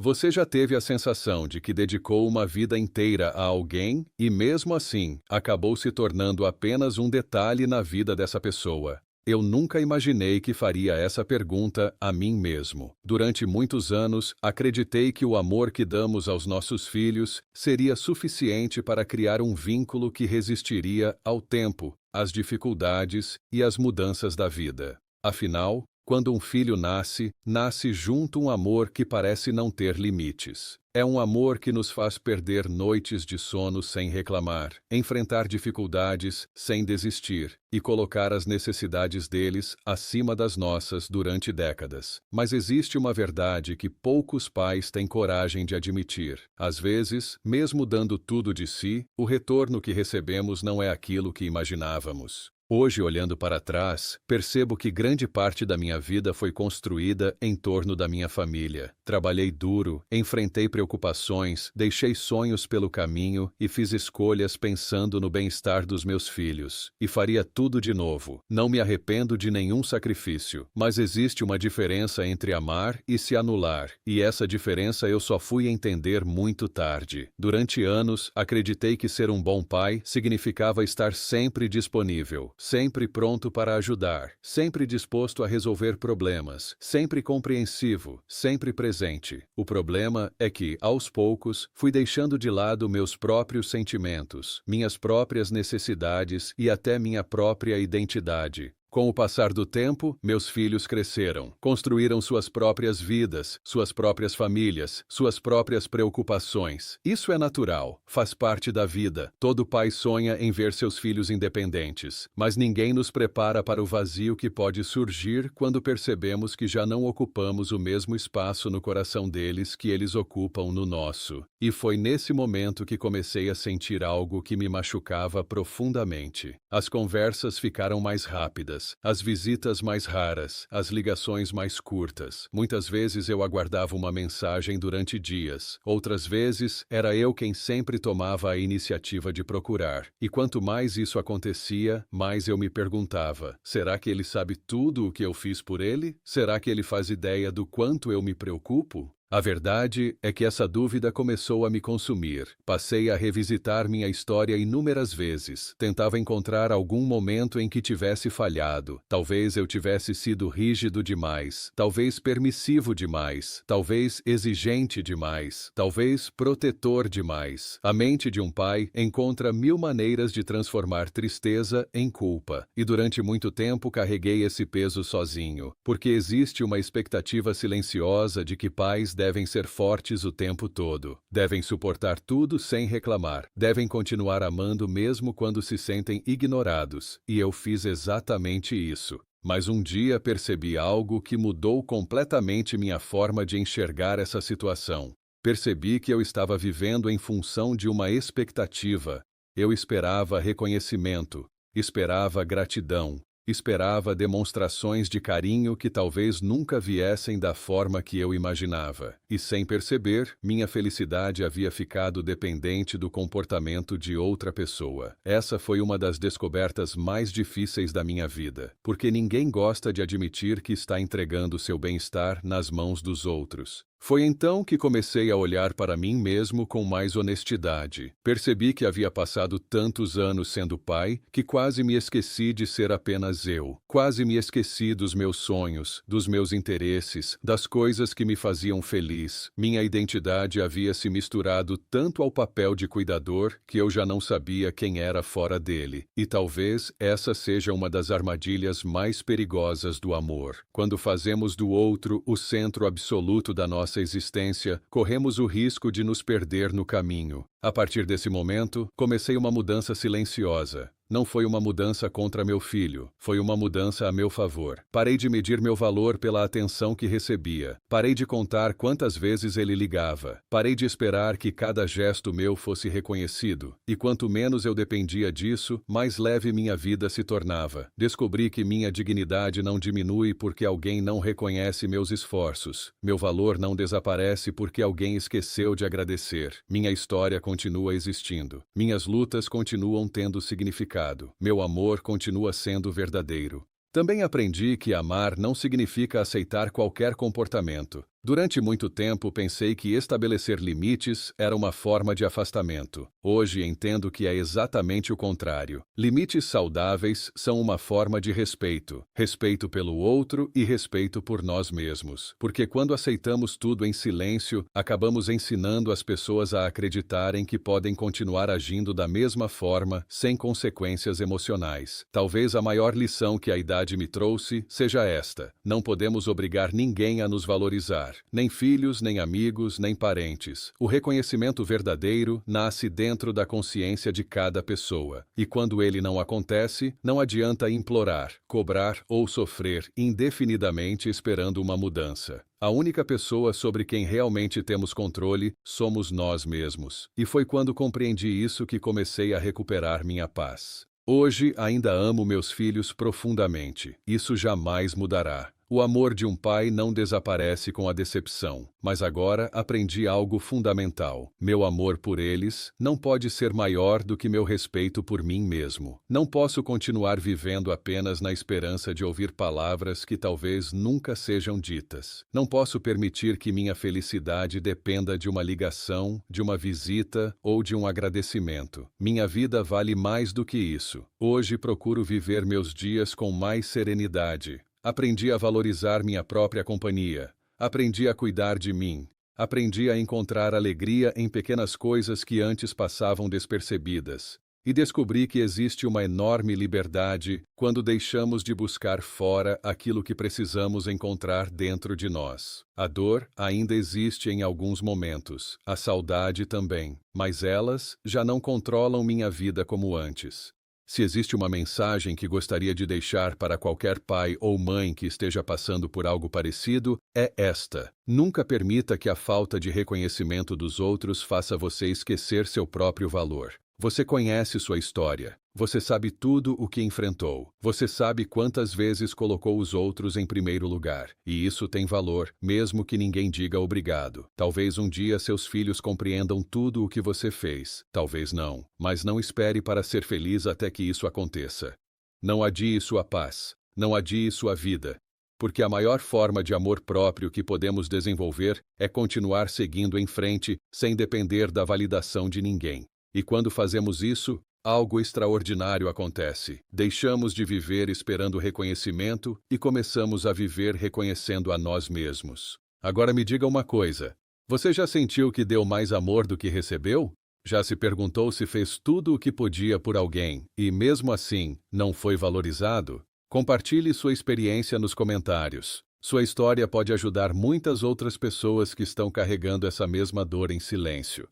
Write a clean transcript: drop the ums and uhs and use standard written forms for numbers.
Você já teve a sensação de que dedicou uma vida inteira a alguém e, mesmo assim, acabou se tornando apenas um detalhe na vida dessa pessoa? Eu nunca imaginei que faria essa pergunta a mim mesmo. Durante muitos anos, acreditei que o amor que damos aos nossos filhos seria suficiente para criar um vínculo que resistiria ao tempo, às dificuldades e às mudanças da vida. Afinal, quando um filho nasce, nasce junto um amor que parece não ter limites. É um amor que nos faz perder noites de sono sem reclamar, enfrentar dificuldades sem desistir e colocar as necessidades deles acima das nossas durante décadas. Mas existe uma verdade que poucos pais têm coragem de admitir. Às vezes, mesmo dando tudo de si, o retorno que recebemos não é aquilo que imaginávamos. Hoje, olhando para trás, percebo que grande parte da minha vida foi construída em torno da minha família. Trabalhei duro, enfrentei preocupações, deixei sonhos pelo caminho e fiz escolhas pensando no bem-estar dos meus filhos. E faria tudo de novo. Não me arrependo de nenhum sacrifício. Mas existe uma diferença entre amar e se anular. E essa diferença eu só fui entender muito tarde. Durante anos, acreditei que ser um bom pai significava estar sempre disponível, sempre pronto para ajudar, sempre disposto a resolver problemas, sempre compreensivo, sempre presente. O problema é que, aos poucos, fui deixando de lado meus próprios sentimentos, minhas próprias necessidades e até minha própria identidade. Com o passar do tempo, meus filhos cresceram, construíram suas próprias vidas, suas próprias famílias, suas próprias preocupações. Isso é natural, faz parte da vida. Todo pai sonha em ver seus filhos independentes, mas ninguém nos prepara para o vazio que pode surgir quando percebemos que já não ocupamos o mesmo espaço no coração deles que eles ocupam no nosso. E foi nesse momento que comecei a sentir algo que me machucava profundamente. As conversas ficaram mais rápidas, as visitas mais raras, as ligações mais curtas. Muitas vezes eu aguardava uma mensagem durante dias. Outras vezes, era eu quem sempre tomava a iniciativa de procurar. E quanto mais isso acontecia, mais eu me perguntava: será que ele sabe tudo o que eu fiz por ele? Será que ele faz ideia do quanto eu me preocupo? A verdade é que essa dúvida começou a me consumir. Passei a revisitar minha história inúmeras vezes. Tentava encontrar algum momento em que tivesse falhado. Talvez eu tivesse sido rígido demais. Talvez permissivo demais. Talvez exigente demais. Talvez protetor demais. A mente de um pai encontra mil maneiras de transformar tristeza em culpa. E durante muito tempo carreguei esse peso sozinho. Porque existe uma expectativa silenciosa de que pais devem ser fortes o tempo todo. Devem suportar tudo sem reclamar. Devem continuar amando mesmo quando se sentem ignorados. E eu fiz exatamente isso. Mas um dia percebi algo que mudou completamente minha forma de enxergar essa situação. Percebi que eu estava vivendo em função de uma expectativa. Eu esperava reconhecimento, esperava gratidão, esperava demonstrações de carinho que talvez nunca viessem da forma que eu imaginava. E sem perceber, minha felicidade havia ficado dependente do comportamento de outra pessoa. Essa foi uma das descobertas mais difíceis da minha vida, porque ninguém gosta de admitir que está entregando seu bem-estar nas mãos dos outros. Foi então que comecei a olhar para mim mesmo com mais honestidade. Percebi que havia passado tantos anos sendo pai que quase me esqueci de ser apenas eu. Quase me esqueci dos meus sonhos, dos meus interesses, das coisas que me faziam feliz. Minha identidade havia se misturado tanto ao papel de cuidador que eu já não sabia quem era fora dele. E talvez essa seja uma das armadilhas mais perigosas do amor. Quando fazemos do outro o centro absoluto da nossa existência, corremos o risco de nos perder no caminho. A partir desse momento, comecei uma mudança silenciosa. Não foi uma mudança contra meu filho, foi uma mudança a meu favor. Parei de medir meu valor pela atenção que recebia. Parei de contar quantas vezes ele ligava. Parei de esperar que cada gesto meu fosse reconhecido. E quanto menos eu dependia disso, mais leve minha vida se tornava. Descobri que minha dignidade não diminui porque alguém não reconhece meus esforços. Meu valor não desaparece porque alguém esqueceu de agradecer. Minha história continua existindo. Minhas lutas continuam tendo significado. Meu amor continua sendo verdadeiro. Também aprendi que amar não significa aceitar qualquer comportamento. Durante muito tempo pensei que estabelecer limites era uma forma de afastamento. Hoje entendo que é exatamente o contrário. Limites saudáveis são uma forma de respeito. Respeito pelo outro e respeito por nós mesmos. Porque quando aceitamos tudo em silêncio, acabamos ensinando as pessoas a acreditarem que podem continuar agindo da mesma forma, sem consequências emocionais. Talvez a maior lição que a idade me trouxe seja esta: não podemos obrigar ninguém a nos valorizar. Nem filhos, nem amigos, nem parentes. O reconhecimento verdadeiro nasce dentro da consciência de cada pessoa. E quando ele não acontece, não adianta implorar, cobrar ou sofrer indefinidamente esperando uma mudança. A única pessoa sobre quem realmente temos controle somos nós mesmos. E foi quando compreendi isso que comecei a recuperar minha paz. Hoje ainda amo meus filhos profundamente. Isso jamais mudará. O amor de um pai não desaparece com a decepção, mas agora aprendi algo fundamental. Meu amor por eles não pode ser maior do que meu respeito por mim mesmo. Não posso continuar vivendo apenas na esperança de ouvir palavras que talvez nunca sejam ditas. Não posso permitir que minha felicidade dependa de uma ligação, de uma visita ou de um agradecimento. Minha vida vale mais do que isso. Hoje procuro viver meus dias com mais serenidade. Aprendi a valorizar minha própria companhia. Aprendi a cuidar de mim. Aprendi a encontrar alegria em pequenas coisas que antes passavam despercebidas. E descobri que existe uma enorme liberdade quando deixamos de buscar fora aquilo que precisamos encontrar dentro de nós. A dor ainda existe em alguns momentos, a saudade também, mas elas já não controlam minha vida como antes. Se existe uma mensagem que gostaria de deixar para qualquer pai ou mãe que esteja passando por algo parecido, é esta: nunca permita que a falta de reconhecimento dos outros faça você esquecer seu próprio valor. Você conhece sua história. Você sabe tudo o que enfrentou. Você sabe quantas vezes colocou os outros em primeiro lugar. E isso tem valor, mesmo que ninguém diga obrigado. Talvez um dia seus filhos compreendam tudo o que você fez. Talvez não. Mas não espere para ser feliz até que isso aconteça. Não adie sua paz. Não adie sua vida. Porque a maior forma de amor próprio que podemos desenvolver é continuar seguindo em frente, sem depender da validação de ninguém. E quando fazemos isso, algo extraordinário acontece. Deixamos de viver esperando reconhecimento e começamos a viver reconhecendo a nós mesmos. Agora me diga uma coisa: você já sentiu que deu mais amor do que recebeu? Já se perguntou se fez tudo o que podia por alguém e, mesmo assim, não foi valorizado? Compartilhe sua experiência nos comentários. Sua história pode ajudar muitas outras pessoas que estão carregando essa mesma dor em silêncio.